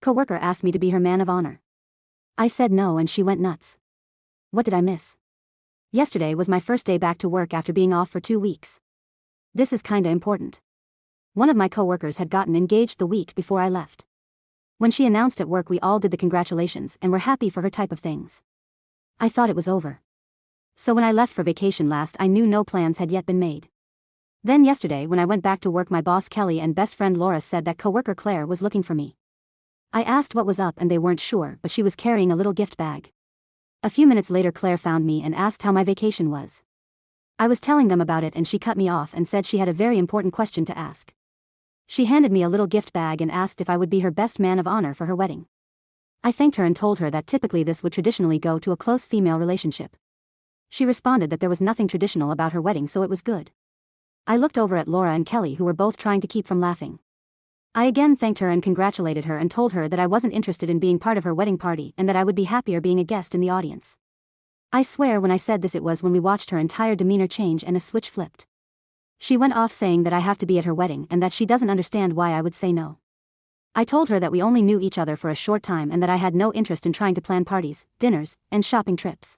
Coworker asked me to be her man of honor. I said no and she went nuts. What did I miss? Yesterday was my first day back to work after being off for 2 weeks. This is kinda important. One of my coworkers had gotten engaged the week before I left. When she announced at work, we all did the congratulations and were happy for her type of things. I thought it was over. So when I left for vacation last, I knew no plans had yet been made. Then yesterday when I went back to work, my boss Kelly and best friend Laura said that coworker Claire was looking for me. I asked what was up and they weren't sure, but she was carrying a little gift bag. A few minutes later Claire found me and asked how my vacation was. I was telling them about it and she cut me off and said she had a very important question to ask. She handed me a little gift bag and asked if I would be her best man of honor for her wedding. I thanked her and told her that typically this would traditionally go to a close female relationship. She responded that there was nothing traditional about her wedding, so it was good. I looked over at Laura and Kelly, who were both trying to keep from laughing. I again thanked her and congratulated her and told her that I wasn't interested in being part of her wedding party and that I would be happier being a guest in the audience. I swear when I said this it was when we watched her entire demeanor change and a switch flipped. She went off saying that I have to be at her wedding and that she doesn't understand why I would say no. I told her that we only knew each other for a short time and that I had no interest in trying to plan parties, dinners, and shopping trips.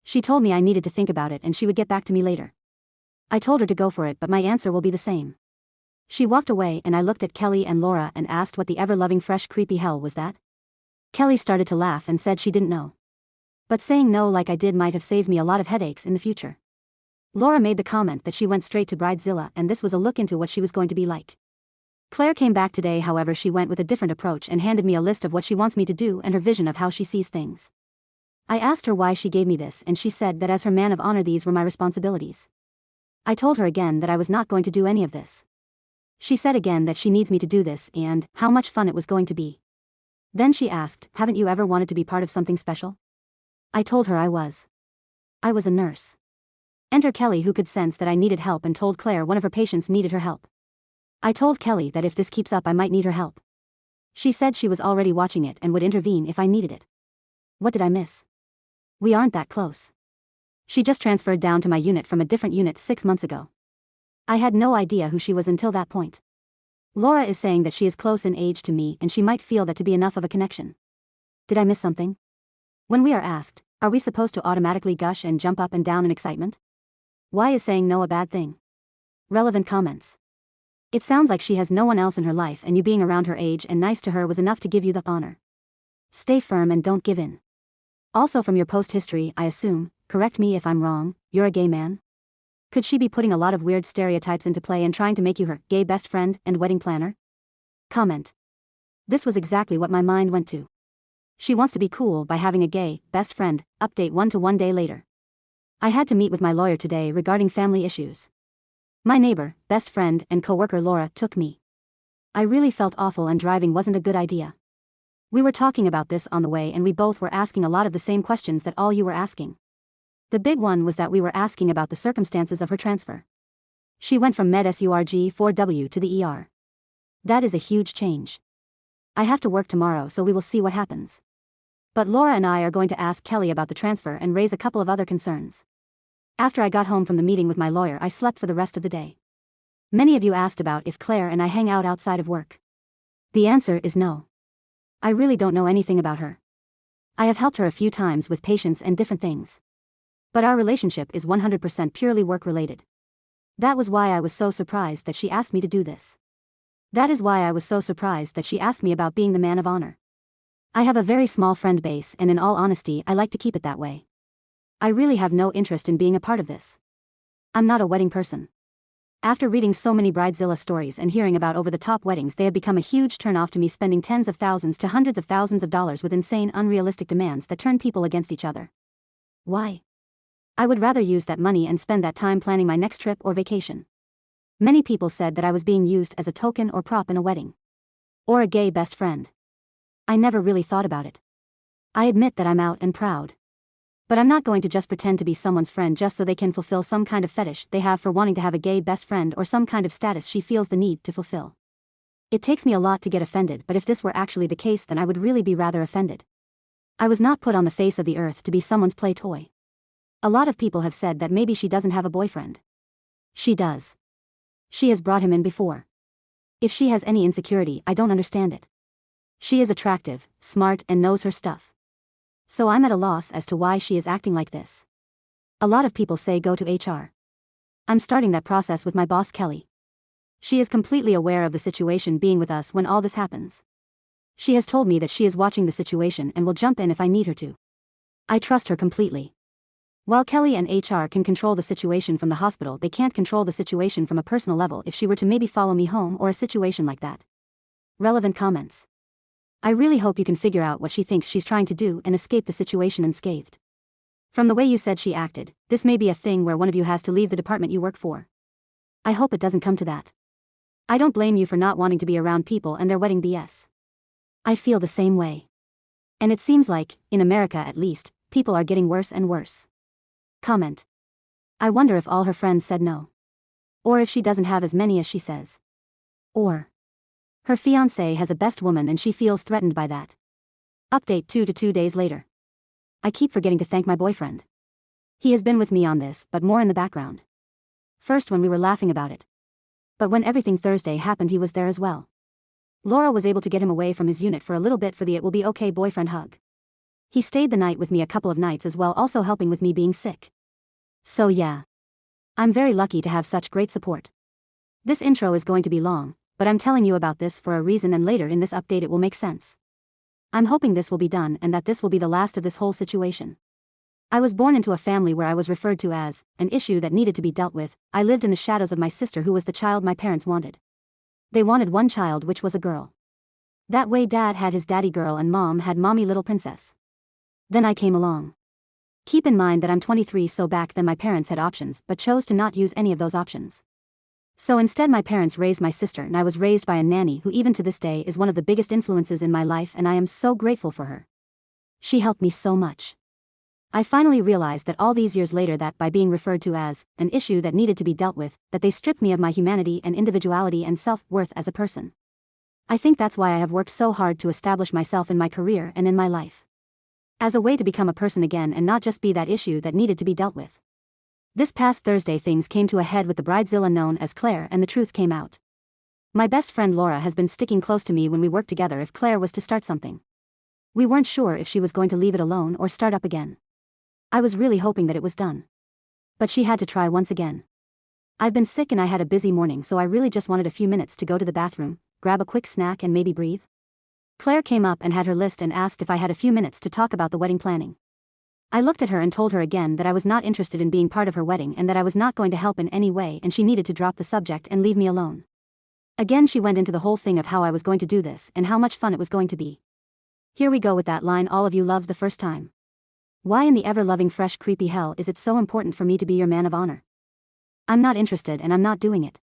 She told me I needed to think about it and she would get back to me later. I told her to go for it, but my answer will be the same. She walked away and I looked at Kelly and Laura and asked what the ever-loving fresh creepy hell was that? Kelly started to laugh and said she didn't know. But saying no like I did might have saved me a lot of headaches in the future. Laura made the comment that she went straight to Bridezilla and this was a look into what she was going to be like. Claire came back today, however she went with a different approach and handed me a list of what she wants me to do and her vision of how she sees things. I asked her why she gave me this and she said that as her man of honor these were my responsibilities. I told her again that I was not going to do any of this. She said again that she needs me to do this and how much fun it was going to be. Then she asked, haven't you ever wanted to be part of something special? I told her I was. I was a nurse. Enter Kelly, who could sense that I needed help and told Claire one of her patients needed her help. I told Kelly that if this keeps up I might need her help. She said she was already watching it and would intervene if I needed it. What did I miss? We aren't that close. She just transferred down to my unit from a different unit 6 months ago. I had no idea who she was until that point. Laura is saying that she is close in age to me and she might feel that to be enough of a connection. Did I miss something? When we are asked, are we supposed to automatically gush and jump up and down in excitement? Why is saying no a bad thing? Relevant comments. It sounds like she has no one else in her life and you being around her age and nice to her was enough to give you the honor. Stay firm and don't give in. Also from your post history, I assume, correct me if I'm wrong, you're a gay man? Could she be putting a lot of weird stereotypes into play and trying to make you her gay best friend and wedding planner? Comment. This was exactly what my mind went to. She wants to be cool by having a gay best friend. Update 1 to 1 day later. I had to meet with my lawyer today regarding family issues. My neighbor, best friend, and coworker Laura took me. I really felt awful and driving wasn't a good idea. We were talking about this on the way and we both were asking a lot of the same questions that all you were asking. The big one was that we were asking about the circumstances of her transfer. She went from Med Surg 4W to the ER. That is a huge change. I have to work tomorrow, so we will see what happens. But Laura and I are going to ask Kelly about the transfer and raise a couple of other concerns. After I got home from the meeting with my lawyer, I slept for the rest of the day. Many of you asked about if Claire and I hang out outside of work. The answer is no. I really don't know anything about her. I have helped her a few times with patients and different things. But our relationship is 100% purely work-related. That was why I was so surprised that she asked me to do this. That is why I was so surprised that she asked me about being the man of honor. I have a very small friend base and in all honesty I like to keep it that way. I really have no interest in being a part of this. I'm not a wedding person. After reading so many Bridezilla stories and hearing about over-the-top weddings, they have become a huge turn-off to me, spending tens of thousands to hundreds of thousands of dollars with insane, unrealistic demands that turn people against each other. Why? I would rather use that money and spend that time planning my next trip or vacation. Many people said that I was being used as a token or prop in a wedding. Or a gay best friend. I never really thought about it. I admit that I'm out and proud. But I'm not going to just pretend to be someone's friend just so they can fulfill some kind of fetish they have for wanting to have a gay best friend or some kind of status she feels the need to fulfill. It takes me a lot to get offended, but if this were actually the case then I would really be rather offended. I was not put on the face of the earth to be someone's play toy. A lot of people have said that maybe she doesn't have a boyfriend. She does. She has brought him in before. If she has any insecurity, I don't understand it. She is attractive, smart, and knows her stuff. So I'm at a loss as to why she is acting like this. A lot of people say go to HR. I'm starting that process with my boss Kelly. She is completely aware of the situation being with us when all this happens. She has told me that she is watching the situation and will jump in if I need her to. I trust her completely. While Kelly and HR can control the situation from the hospital, they can't control the situation from a personal level if she were to maybe follow me home or a situation like that. Relevant comments. I really hope you can figure out what she thinks she's trying to do and escape the situation unscathed. From the way you said she acted, this may be a thing where one of you has to leave the department you work for. I hope it doesn't come to that. I don't blame you for not wanting to be around people and their wedding BS. I feel the same way. And it seems like, in America at least, people are getting worse and worse. Comment. I wonder if all her friends said no. Or if she doesn't have as many as she says. Or her fiancé has a best woman and she feels threatened by that. Update 2 to 2 days later. I keep forgetting to thank my boyfriend. He has been with me on this, but more in the background. First when we were laughing about it. But when everything Thursday happened, he was there as well. Laura was able to get him away from his unit for a little bit for the it will be okay boyfriend hug. He stayed the night with me a couple of nights as well, also helping with me being sick. So yeah. I'm very lucky to have such great support. This intro is going to be long, but I'm telling you about this for a reason, and later in this update it will make sense. I'm hoping this will be done and that this will be the last of this whole situation. I was born into a family where I was referred to as an issue that needed to be dealt with. I lived in the shadows of my sister, who was the child my parents wanted. They wanted one child, which was a girl. That way dad had his daddy girl and mom had mommy little princess. Then I came along. Keep in mind that I'm 23, so back then my parents had options but chose to not use any of those options. So instead my parents raised my sister, and I was raised by a nanny who even to this day is one of the biggest influences in my life, and I am so grateful for her. She helped me so much. I finally realized that all these years later that by being referred to as an issue that needed to be dealt with, that they stripped me of my humanity and individuality and self-worth as a person. I think that's why I have worked so hard to establish myself in my career and in my life. As a way to become a person again and not just be that issue that needed to be dealt with. This past Thursday things came to a head with the bridezilla known as Claire, and the truth came out. My best friend Laura has been sticking close to me when we worked together if Claire was to start something. We weren't sure if she was going to leave it alone or start up again. I was really hoping that it was done. But she had to try once again. I've been sick and I had a busy morning, so I really just wanted a few minutes to go to the bathroom, grab a quick snack and maybe breathe. Claire came up and had her list and asked if I had a few minutes to talk about the wedding planning. I looked at her and told her again that I was not interested in being part of her wedding and that I was not going to help in any way, and she needed to drop the subject and leave me alone. Again she went into the whole thing of how I was going to do this and how much fun it was going to be. Here we go with that line all of you loved the first time. Why in the ever-loving fresh creepy hell is it so important for me to be your man of honor? I'm not interested and I'm not doing it.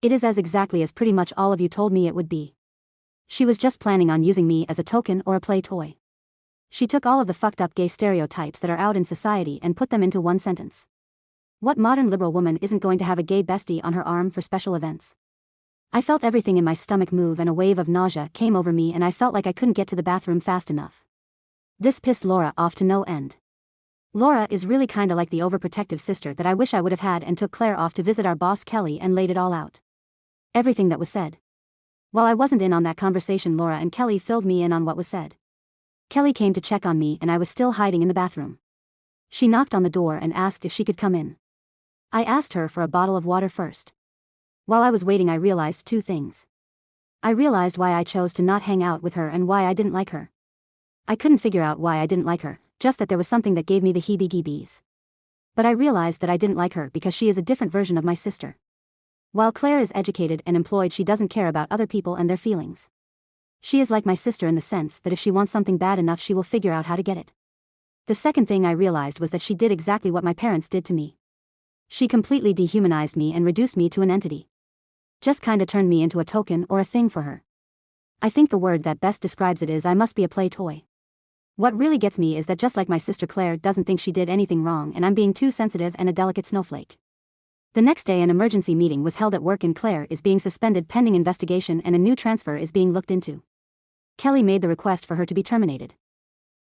It is as exactly as pretty much all of you told me it would be. She was just planning on using me as a token or a play toy. She took all of the fucked up gay stereotypes that are out in society and put them into one sentence. What modern liberal woman isn't going to have a gay bestie on her arm for special events? I felt everything in my stomach move and a wave of nausea came over me and I felt like I couldn't get to the bathroom fast enough. This pissed Laura off to no end. Laura is really kinda like the overprotective sister that I wish I would have had, and took Claire off to visit our boss Kelly and laid it all out. Everything that was said. While I wasn't in on that conversation, Laura and Kelly filled me in on what was said. Kelly came to check on me and I was still hiding in the bathroom. She knocked on the door and asked if she could come in. I asked her for a bottle of water first. While I was waiting I realized two things. I realized why I chose to not hang out with her and why I didn't like her. I couldn't figure out why I didn't like her, just that there was something that gave me the heebie-jeebies. But I realized that I didn't like her because she is a different version of my sister. While Claire is educated and employed, she doesn't care about other people and their feelings. She is like my sister in the sense that if she wants something bad enough she will figure out how to get it. The second thing I realized was that she did exactly what my parents did to me. She completely dehumanized me and reduced me to an entity. Just kinda turned me into a token or a thing for her. I think the word that best describes it is I must be a play toy. What really gets me is that just like my sister Claire doesn't think she did anything wrong and I'm being too sensitive and a delicate snowflake. The next day an emergency meeting was held at work and Claire is being suspended pending investigation and a new transfer is being looked into. Kelly made the request for her to be terminated.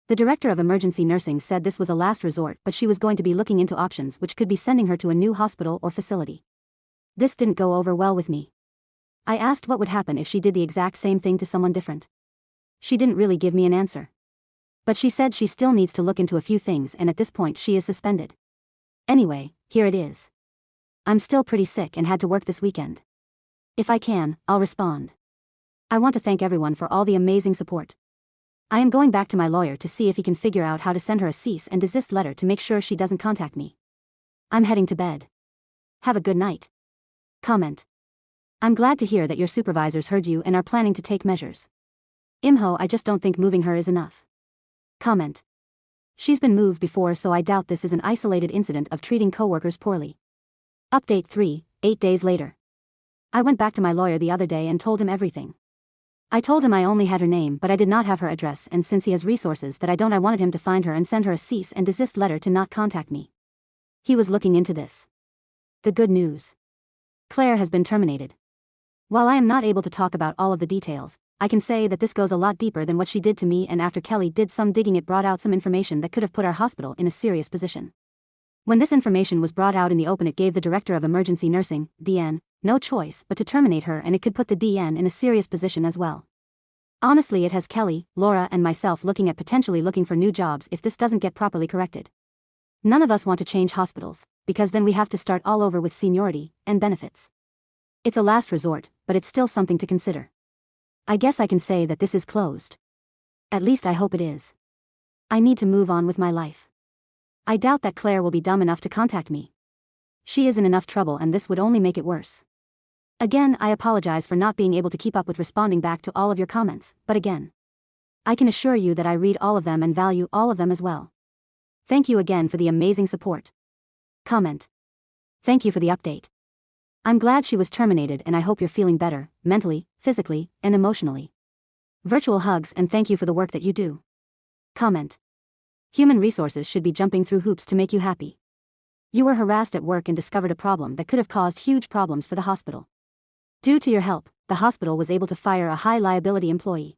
The director of emergency nursing said this was a last resort, but she was going to be looking into options which could be sending her to a new hospital or facility. This didn't go over well with me. I asked what would happen if she did the exact same thing to someone different. She didn't really give me an answer. But she said she still needs to look into a few things and at this point she is suspended. Anyway, here it is. I'm still pretty sick and had to work this weekend. If I can, I'll respond. I want to thank everyone for all the amazing support. I am going back to my lawyer to see if he can figure out how to send her a cease and desist letter to make sure she doesn't contact me. I'm heading to bed. Have a good night. Comment. I'm glad to hear that your supervisors heard you and are planning to take measures. Imho, I just don't think moving her is enough. Comment. She's been moved before, so I doubt this is an isolated incident of treating coworkers poorly. Update 3, 8 days later. I went back to my lawyer the other day and told him everything. I told him I only had her name but I did not have her address, and since he has resources that I don't, I wanted him to find her and send her a cease and desist letter to not contact me. He was looking into this. The good news. Claire has been terminated. While I am not able to talk about all of the details, I can say that this goes a lot deeper than what she did to me, and after Kelly did some digging it brought out some information that could have put our hospital in a serious position. When this information was brought out in the open, it gave the director of emergency nursing, DN, no choice but to terminate her, and it could put the DN in a serious position as well. Honestly, it has Kelly, Laura and myself looking at potentially looking for new jobs if this doesn't get properly corrected. None of us want to change hospitals, because then we have to start all over with seniority and benefits. It's a last resort, but it's still something to consider. I guess I can say that this is closed. At least I hope it is. I need to move on with my life. I doubt that Claire will be dumb enough to contact me. She is in enough trouble and this would only make it worse. Again, I apologize for not being able to keep up with responding back to all of your comments, but again, I can assure you that I read all of them and value all of them as well. Thank you again for the amazing support. Comment. Thank you for the update. I'm glad she was terminated and I hope you're feeling better, mentally, physically, and emotionally. Virtual hugs and thank you for the work that you do. Comment. Human resources should be jumping through hoops to make you happy. You were harassed at work and discovered a problem that could have caused huge problems for the hospital. Due to your help, the hospital was able to fire a high liability employee.